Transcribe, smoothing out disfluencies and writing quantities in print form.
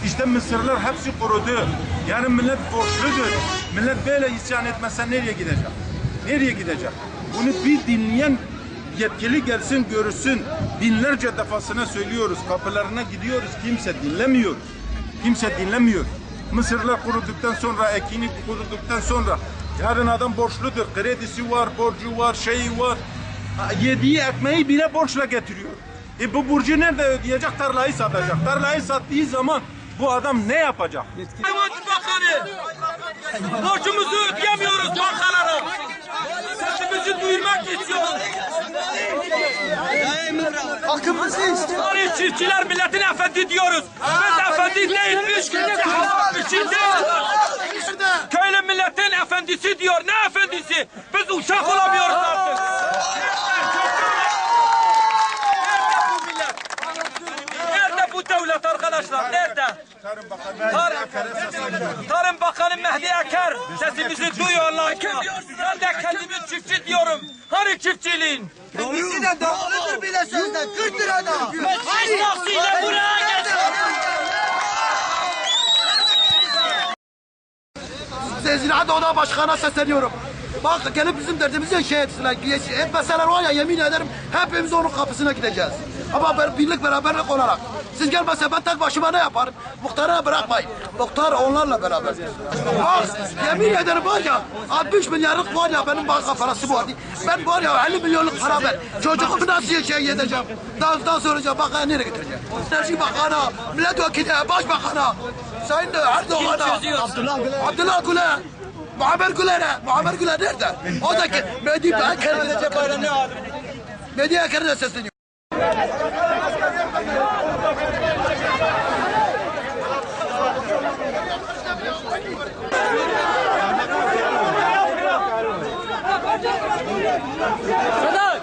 İşte mısırlar hepsi kurudu. Yani millet borçludur. Millet böyle isyan etmezse nereye gidecek? Nereye gidecek? Bunu bir dinleyen yetkili gelsin görsün. Binlerce defasına söylüyoruz. Kapılarına gidiyoruz. Kimse dinlemiyor. Kimse dinlemiyor. Mısırlar kuruduktan sonra, ekini kuruduktan sonra yarın adam borçludur. Kredisi var, borcu var, şeyi var. Yediği ekmeği bile borçla getiriyor. Bu borcu nerede ödeyecek? Tarlayı satacak. Tarlayı sattığı zaman bu adam ne yapacak? Bakanı, borcumuzu ödeyemiyoruz bankalara. Sesimizi duyurmak istiyoruz. Hakkımızı istiyoruz. Çiftçiler milletin efendi diyoruz. Biz efendi değilmiş. Köylü milletin efendisi diyor. Ne efendisi? Biz uşak olamıyoruz artık. Nerede bu devlet arkadaşlar? Nerede? Tarım Bakanı Mehdi Eker sesimizi duyuyor Allah aşkına. Ben de kendimi çiftçi diyorum. Hani çiftçiliğin? Kendisi de dağılıdır bile sözde. 40 lirada. Siz taksiyle buraya gelin. Ziraat Oda Başkanı'na sesleniyorum. Bak gelip bizim derdimizi şey etsinler. Etmeseler var ya yemin ederim hepimiz onun kapısına gideceğiz. Ama birlik beraberlik olarak. Siz gelmezse ben tek başıma ne yaparım? Muhtarı bırakmayın. Muhtar onlarla beraber. Bak yemin ederim var ya 60 milyarlık var ya benim banka parası var. Ben var ya 50 milyonluk para ver. Çocuğumu nasıl şey edeceğim? Daha soracağım bak nereye getireceğim? Enerji Bakanı, Milletvekili, Başbakanı, Sayın Erdoğan'a, Abdullah Gül'e, Muammer Güler nerede? O da ki Mehdi Eker'e sesleniyor. Sedat!